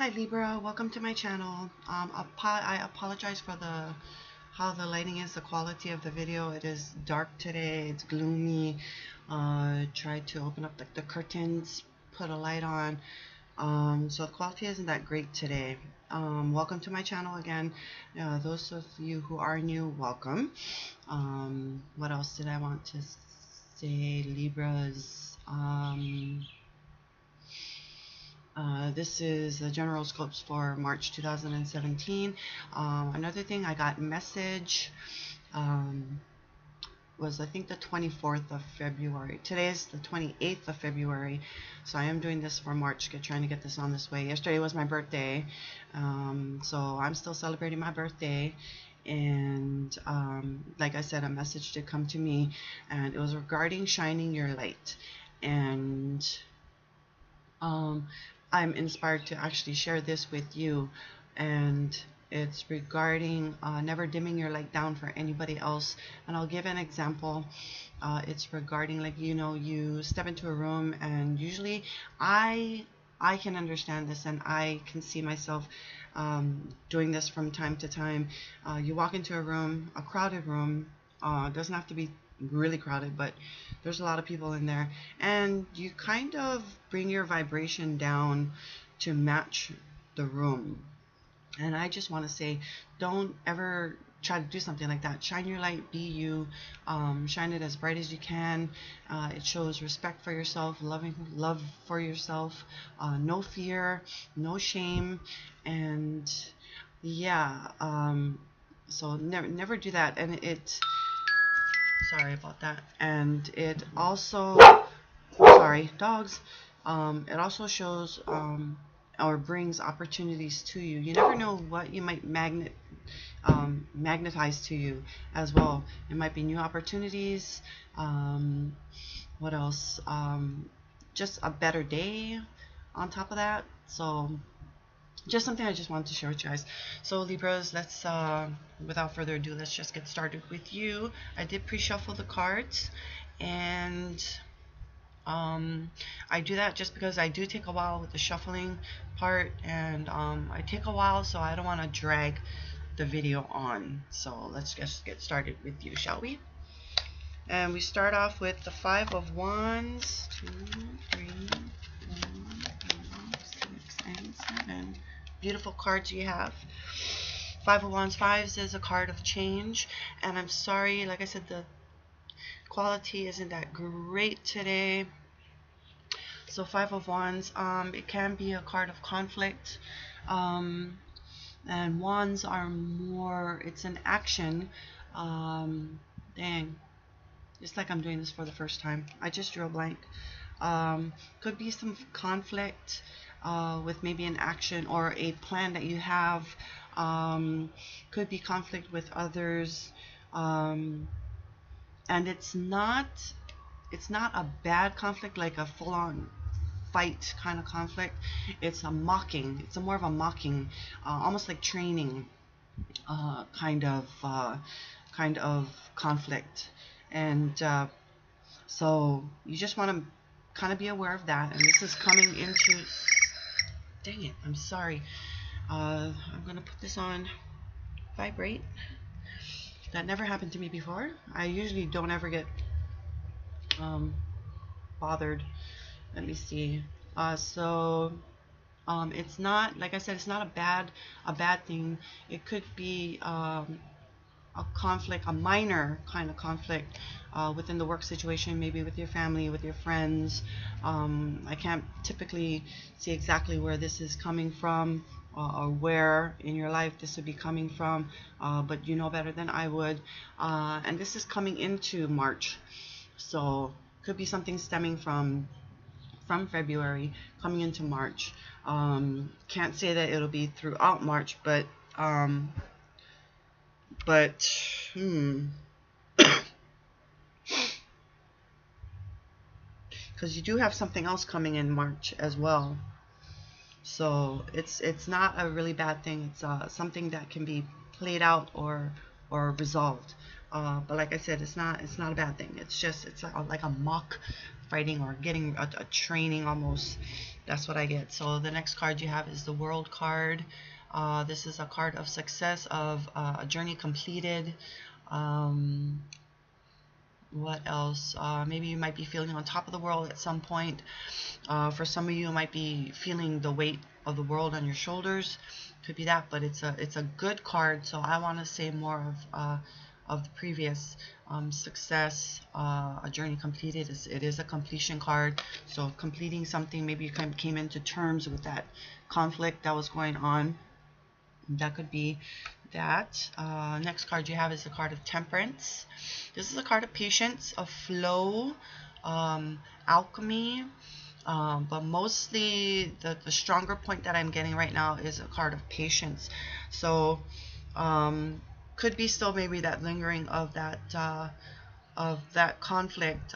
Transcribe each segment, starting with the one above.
Hi Libra, welcome to my channel. I apologize for how the lighting is, the quality of the video. It is dark today, it's gloomy. Tried to open up the curtains, put a light on. So the quality isn't that great today. Welcome to my channel again. Those of you who are new, welcome. What else did I want to say, Libras? This is the general scopes for March 2017. Another thing, I got message was I think the 24th of February. Today is the 28th of February, so I am doing this for March, trying to get this on this way. Yesterday was my birthday, so I'm still celebrating my birthday. And like I said, a message did come to me, and it was regarding shining your light. And I'm inspired to actually share this with you, and it's regarding never dimming your light down for anybody else. And I'll give an example. It's regarding, like, you step into a room, and usually I can understand this, and I can see myself doing this from time to time. You walk into a room, a crowded room. It doesn't have to be really crowded, but there's a lot of people in there, and you kind of bring your vibration down to match the room. And I just want to say, don't ever try to do something like that. Shine your light, be you. Shine it as bright as you can. It shows respect for yourself, love for yourself, no fear, no shame. And yeah, so never do that. And sorry about that. And it also, sorry, dogs. It also shows or brings opportunities to you. You never know what you might magnetize to you as well. It might be new opportunities. What else? Just a better day on top of that. So just something I just wanted to share with you guys. So Libras, let's without further ado, let's just get started with you. I did pre-shuffle the cards, and I do that just because I do take a while with the shuffling part, and I take a while, so I don't want to drag the video on. So let's just get started with you, shall we? And we start off with the Five of Wands, 2, 3, 4, 5, 6, and 7. Beautiful cards you have. Five of Wands. Fives is a card of change, and I'm sorry, like I said, the quality isn't that great today. So Five of Wands, it can be a card of conflict, and Wands are more, it's an action. Dang, it's like I'm doing this for the first time. I just drew a blank. Could be some conflict with maybe an action or a plan that you have. Could be conflict with others, and it's not a bad conflict, like a full-on fight kind of conflict. It's a mocking. It's more of a mocking, almost like training kind of conflict. And so you just want to kind of be aware of that. And this is coming into, dang it, I'm sorry. I'm going to put this on vibrate. That never happened to me before. I usually don't ever get bothered. Let me see. So it's not, like I said, it's not a bad thing. It could be a conflict, a minor kind of conflict within the work situation, maybe with your family, with your friends. I can't typically see exactly where this is coming from, or where in your life this would be coming from, but you know better than I would. And this is coming into March, so could be something stemming from February coming into March. Can't say that it'll be throughout March, but because you do have something else coming in March as well. So it's not a really bad thing. It's something that can be played out or resolved. But like I said, it's not a bad thing. It's like a mock fighting, or getting a training almost. That's what I get. So the next card you have is the World card. This is a card of success, of a journey completed. Um, what else? Maybe you might be feeling on top of the world at some point. For some of you, it might be feeling the weight of the world on your shoulders. Could be that, but it's a good card. So I want to say more of the previous success, a journey completed. It is a completion card. So completing something, maybe you came into terms with that conflict that was going on. That could be that. Next card you have is the card of Temperance. This is a card of patience, of flow, alchemy, but mostly the stronger point that I'm getting right now is a card of patience. So could be still maybe that lingering of that conflict,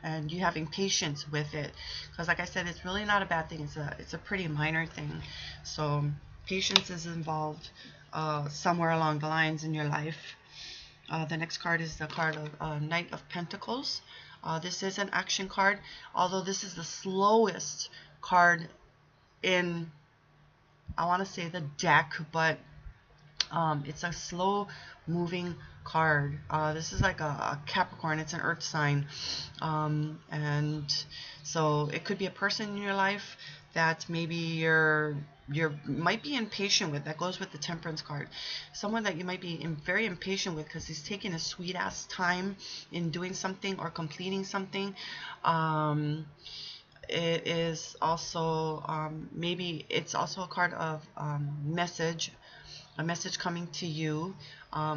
and you having patience with it, because like I said, it's really not a bad thing. It's a pretty minor thing. So patience is involved somewhere along the lines in your life. The next card is the card of Knight of Pentacles. This is an action card, although this is the slowest card in, I want to say, the deck, but it's a slow moving card. This is like a Capricorn. It's an earth sign, and so it could be a person in your life that maybe you're might be impatient with. That goes with the Temperance card. Someone that you might be very impatient with because he's taking a sweet ass time in doing something or completing something. It is also maybe it's also a card of message, a message coming to you,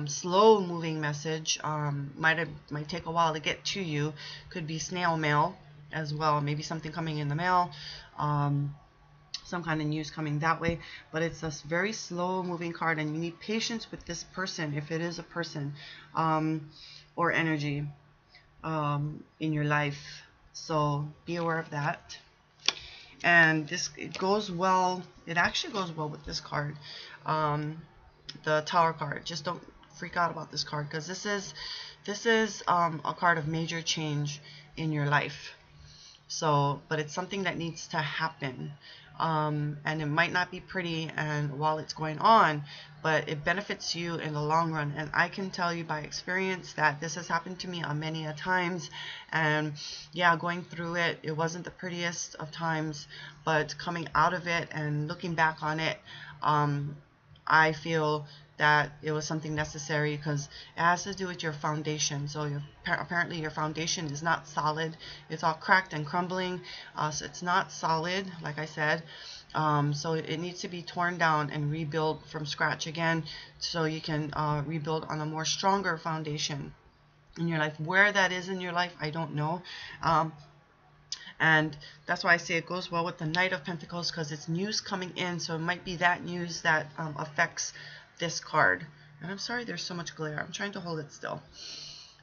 slow moving message, might take a while to get to you. Could be snail mail as well, maybe something coming in the mail, some kind of news coming that way, but it's a very slow moving card, and you need patience with this person, if it is a person, or energy in your life. So be aware of that. And this, it goes well, it actually goes well with this card, the Tower card. Just don't freak out about this card, because this is a card of major change in your life. So, but it's something that needs to happen, and it might not be pretty and while it's going on, but it benefits you in the long run. And I can tell you by experience that this has happened to me on many a times. And yeah, going through it, it wasn't the prettiest of times, but coming out of it and looking back on it, I feel that it was something necessary, because it has to do with your foundation. So apparently your foundation is not solid. It's all cracked and crumbling, so it's not solid, like I said. So it needs to be torn down and rebuilt from scratch again, so you can rebuild on a more stronger foundation in your life. Where that is in your life, I don't know. And that's why I say it goes well with the Knight of Pentacles, because it's news coming in. So it might be that news that affects this card. And I'm sorry there's so much glare. I'm trying to hold it still.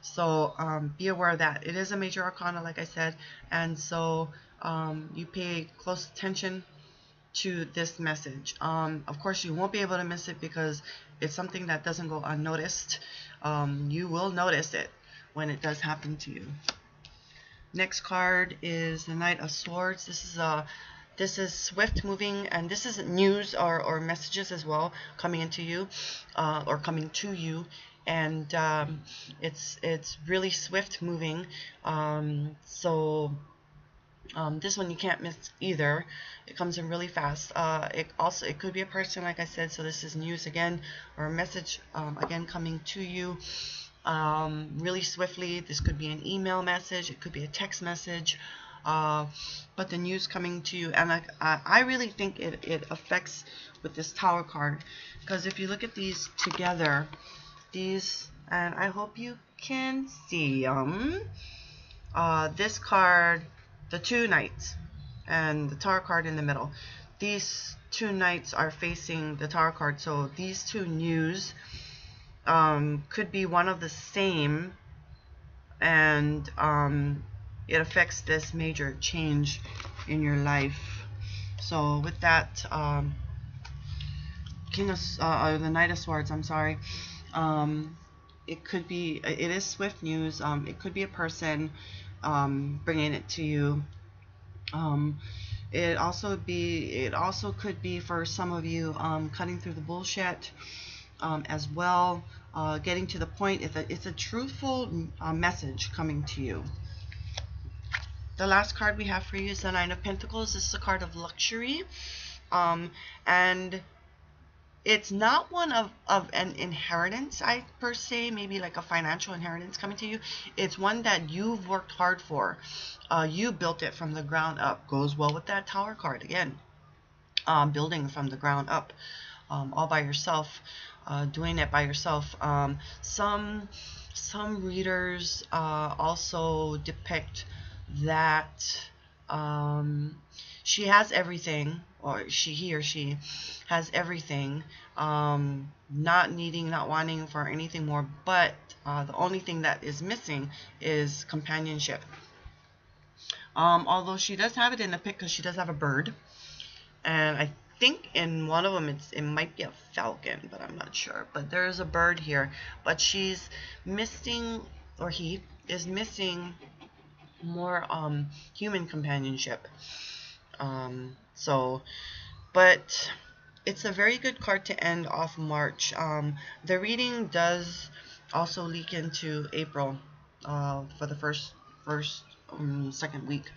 So be aware of that. It is a major arcana, like I said. And so you pay close attention to this message. Of course, you won't be able to miss it, because it's something that doesn't go unnoticed. You will notice it when it does happen to you. Next card is the Knight of Swords. This is swift moving, and this is news or messages as well coming into you, or coming to you, and it's really swift moving. So this one you can't miss either. It comes in really fast. It could be a person, like I said. So this is news again, or a message again coming to you. Really swiftly. This could be an email message, it could be a text message, but the news coming to you. And I really think it affects with this Tower card, because if you look at these together, these, and I hope you can see this card, the two knights and the Tower card in the middle, these two knights are facing the Tower card. So these two news could be one of the same, and it affects this major change in your life. So with that, the Knight of Swords, I'm sorry, it could be, it is swift news. It could be a person bringing it to you. Um, it also could be for some of you cutting through the bullshit as well, getting to the point. It's a truthful message coming to you. The last card we have for you is the Nine of Pentacles. This is a card of luxury, and it's not one of an inheritance, I per se, maybe like a financial inheritance coming to you. It's one that you've worked hard for. You built it from the ground up. Goes well with that Tower card again. Building from the ground up, all by yourself, doing it by yourself. Some readers also depict that she has everything, or he or she has everything, not needing, not wanting for anything more, but the only thing that is missing is companionship. Although she does have it in the pic, because she does have a bird, and I think in one of them it might be a falcon, but I'm not sure. But there is a bird here, but she's missing, or he is missing, more human companionship. So, but it's a very good card to end off March. The reading does also leak into April, for the first second week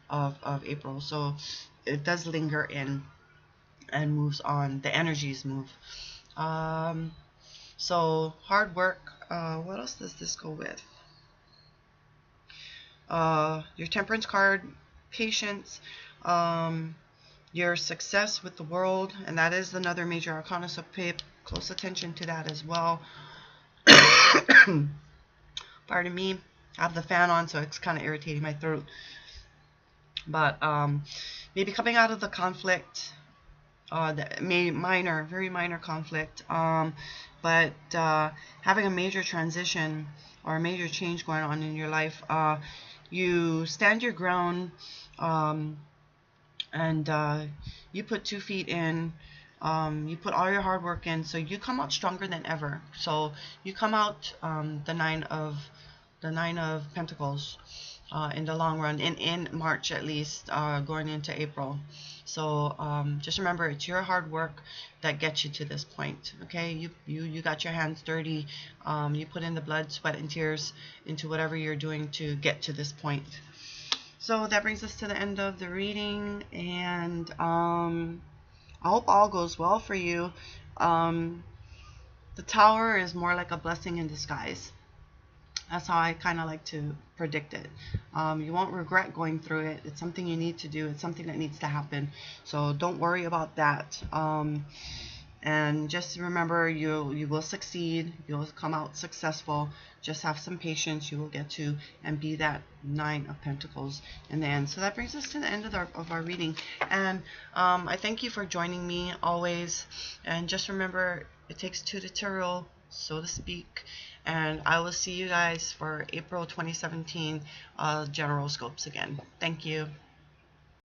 of April. So it does linger in and moves on. The energies move. So hard work. What else does this go with? Your Temperance card, patience, your success with the world, and that is another major arcana, so pay close attention to that as well. Pardon me, I have the fan on, so it's kind of irritating my throat. But maybe coming out of the conflict, very minor conflict, but having a major transition or a major change going on in your life. You stand your ground, and you put 2 feet in. You put all your hard work in, so you come out stronger than ever. So you come out the nine of Pentacles in the long run, in March at least, going into April. So just remember, it's your hard work that gets you to this point. Okay, you got your hands dirty. You put in the blood, sweat, and tears into whatever you're doing to get to this point. So that brings us to the end of the reading, and I hope all goes well for you. The Tower is more like a blessing in disguise. That's how I kind of like to predict it. You won't regret going through it. It's something you need to do. It's something that needs to happen. So don't worry about that. And just remember, you will succeed. You'll come out successful. Just have some patience. You will get to and be that Nine of Pentacles in the end. So that brings us to the end of our reading. And I thank you for joining me always. And just remember, it takes two to tango, so to speak. And I will see you guys for April 2017 general scopes again. Thank you.